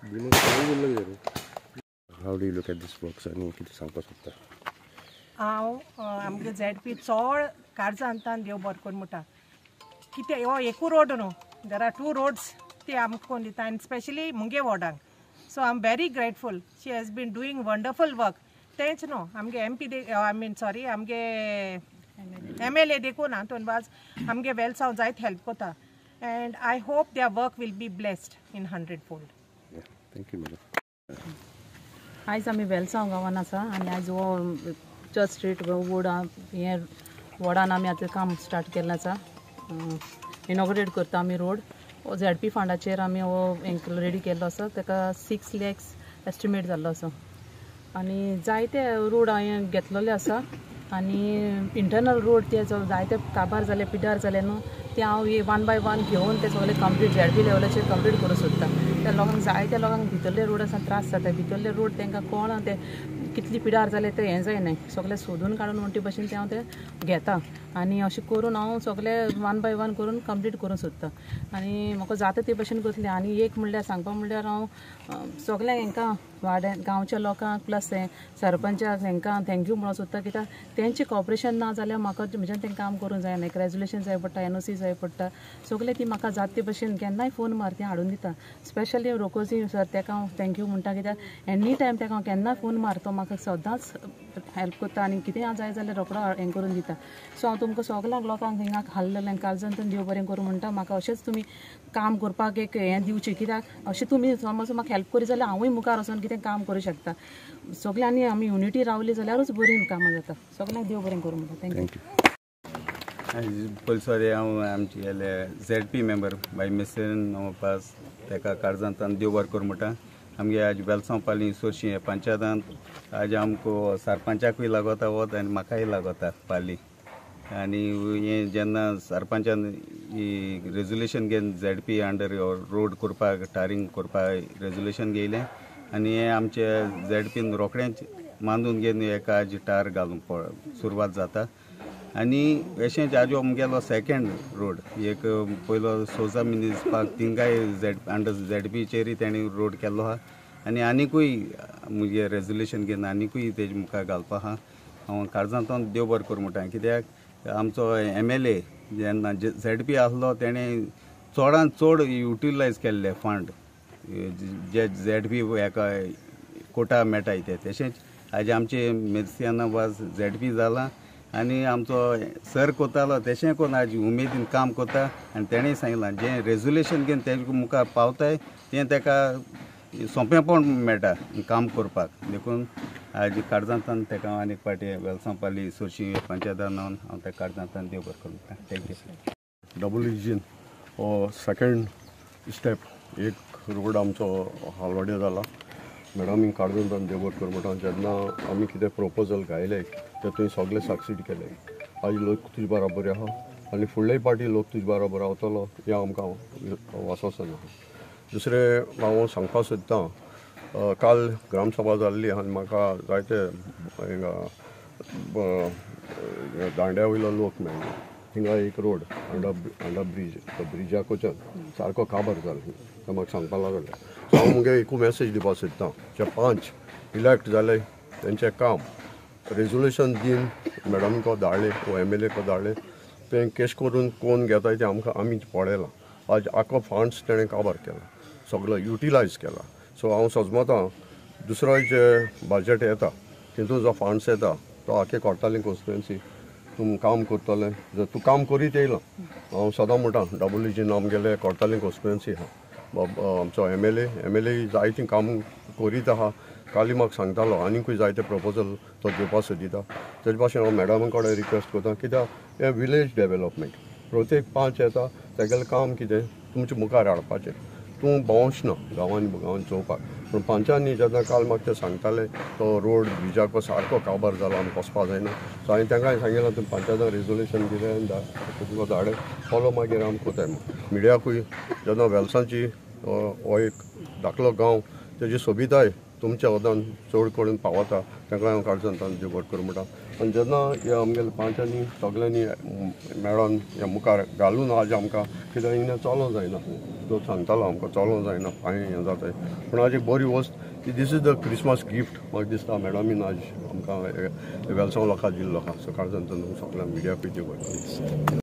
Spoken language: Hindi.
How do you look at this works and किती सांगपाक सोदता? हांव आमगे ZP चोड काळजांतान देव बरें करून म्हणटा कितें हो एकू रोड न्हू देर आर 2 roads ते आमकां कोण दिता आनी स्पेशली मुगे वॉर्डाक so I am very grateful she has been doing wonderful work तेंच न्हू आमगे MP आय मीन सॉरी आमगे MLA देखून ना तो वाज आमगे वेल्सांव जायत हेल्प कोता and I hope their work will be blessed in 100-fold. Thank you, madam. आयज आमी वेलसांव गांवान आसा आनी आयज हो चर्च स्ट्रीट वोड हे वॉर्डान आमी आतां काम स्टार्ट केल्लें आसा इनॉग्रेट करता आमी रोड हो ZP फंडाचेर आमी हो हेंक रेडी केल्लो आसा ताका 6 lakhs एस्टिमेट जाल्लो आसा आनी जायते रोड हांवें घेतलेले आसा आनी इंटरनल रोड ते जायते काबार जाले पिड्डार जाले न्हू ते हांव 1 by 1 घेवन ते सगळे कंप्लीट ZP लेवलाचेर कंप्लीट करूं सोदता त्या लोकांक जायत्या लोकांक भितरले रोड आसा त्रास जाता भितरले रोड तांकां कोण ते कितली पिड्डार जाले ते हें जायनाय सगळे सोदून काडून म्हणटे भशेन ते हांव ते घेता आनी अशें करून हांव सगळे 1 by 1 करून कंप्लीट करूं सोदता आनी म्हाका जाता ते भशेन करतलें आनी एक म्हणल्यार सांगपा म्हणल्यार हांव सगळ्यांक हांकां वाड्या गांवच्या लोकांक प्लस सरपंचाक हांकां थँक्यू म्हणून सोदता कित्याक तेंचें कॉपरेशन ना जाल्यार म्हाका म्हज्यान तें काम करूंक जायना एक रेजोल्युशन जाय पडटा NOC जाय पडटा सगळे ती म्हाका जाता ते भशेन केन्नाय फोन मार तें हाडून दिता स्पेशली रोकोजी सर ताका हांव थँक्यू म्हणटा कित्याक एनी टायम ताका हांव केन्नाय फोन मार तो म्हाका सदांच हेल्प करता आनी कितें जाय जाल्यार रोकडो हें करून दिता सो हांव तुमकां सगळ्यांक लोकांक हिंगा हाडलेलें काळजांतून देव बरें करूं म्हणटा म्हाका अशेंच तुमी काम करपाक एक हें दिवचें कित्याक अशें तुमी समज म्हाका हेल्प करी जाल्यार हांवूय मुखार वचून कितें काम करूं शकता सगळ्यांनी आमी युनिटी रावली जाल्यारूच बरीं कामां जाता सगळ्यांक देव बरें करूं म्हणटा थँक्यू. पयलीं हांव आमचे ZP मेंबर बाय मिस्टर पास ताका काळजांतान देव बरें करूं म्हणटा आमगे आज वेलसांव पाली सोरशी पंचायतांत आज आमकां सरपंचाकूय लागता वत आनी म्हाकाय लागता पाली आनी हें जेन्ना सरपंचान रेजोल्युशन घेवन ZP अंडर रोड करपाक टारींग करपाक रेजोल्युशन घेयलें आनी हें आमचे ZPन रोखडेंच मांडून घेवन एका आज टार घालून सुरवात जाता आनी अशेंच आज आमगेलो सेकंड रोड एक पयलो सोजा म्युनिसिपाल तिंगाय अंडर ZPचेरूय तेणी रोड केल्लो आहा आनी आनिकूय मुगे रेजोल्युशन घेवन आनिकूय तेजे मुखार घालपा आहा हांव काळजांतून देव बरें करूं म्हणटा कित्याक आमचो MLA जेन्ना ZP आसलो तेणें चडांत चड युटिलायज केल्ले फंड जे ZP हेका कोटा मेळटाय ते तशेंच आज आमचे मेर्सियाना वाज ZP जाला आनी आमचो सर कोतालो तशें कोन्न आज उमेदीन काम कोता आनी तेणें सांगलां जें रेजोल्युशन घेवन तेजे मुखार पावताय तें ताका सोंपेपण मेळटा काम करपाक देखून आज काळजांतान ताका हांव आनीक फावटी वेलसांव पाली सोरशी पंचायतान हांव त्या काळजांतान देव बरें करूं थँक्यू. डबल इंजीन हो सेकंड स्टेप एक रोड आमचो हालवाडे जाला मॅडम ही काळजांतान देव बरें करूं म्हणटा जेन्ना आमी कितें प्रोपोजल घायले ते तुवें सगळे सक्सीड केले आज लोक तुजे बराबर आहा आनी फुडलेय पाटी लोक तुजे बराबर रावतलो हें आमकां वासोसन आहा. दुसरें हांव सांगपाक सोदतां काल ग्रामसभा जाल्ली आनी म्हाका जायते हिंगा दांड्या वयलो लोक मेळ्ळे हिंगा एक रोड अंडर ब्रीज ब्रिजाक वचून सारको काबार जालो तो म्हाका सांगपाक लागले सो हांव मुगे एकू मॅसेज दिवपाक सोदतां जे 5 इलेक्ट जाले तेंचें काम रेजोल्युशन दिन मॅडम को धाडले वो MLA को धाडले तें केश करून कोण घेताय ते आमकां आमीच पळयलां आज आख्खो फंड्स तेणें काबार केला सगळो युटिलायज केला सो हांव सजमतां दुसरो जे बजेट येता तितून जो फंड्स येता तो आख्खे कोर्टालीं कॉन्स्टिट्युएन्सी तूं काम करतलें जर तूं काम करीत येयलां हांव सदां म्हणटा डबल इंजीन आमगेले कोर्टालीं कॉन्स्टिट्युएन्सी आहा आमचो MLA जायतीं काम करीत आहा काली म्हाका सांगतालो आनीकूय जायते प्रपोजल तो दिवपाक सोदिता तेजे भाशेन हांव मॅडमा कडेन रिक्वेस्ट करता कित्याक हें विलेज डेवेलॉपमेंट प्रत्येक 5 येता तेगेलें काम कितें तुमचे मुखार हाडपाचें तूं भोंवच ना गांवांनी चोवपाक पूण पंचांनी जेन्ना काल म्हाका ते सांगताले तो रोड ब्रिजाको सारको काबार जालो आमी वचपाक जायना सो हांवें तांकांय सांगिल्लें तुमी पंचायताक रेजोल्युशन दिलें तुमकां धाडे फॉलो मागीर आमी कोताय मिडियाकूय जेन्ना वेलसांची हो एक धाकलो गांव तेजी सोबिताय तुमच्या वदान चड करून पावता तांकां हांव काळजांतान देव बरें करूं म्हणटा आनी जेन्ना हे आमगेले पंचांनी सगळ्यांनी मेळोन हे मुखार घालून आज आमकां कित्याक हिंगा चलोवंक जायना तो सांगतालो आमकां चलोवंक जायना पांय हें जाताय पूण आज एक बरी वस्त की this is the Christmas gift म्हाका दिसता मॅडमीन आज आमकां वेलसांव लोकांक दिल्लो आहा सो काळजांतल्यान सगळ्या मिडिया पिटी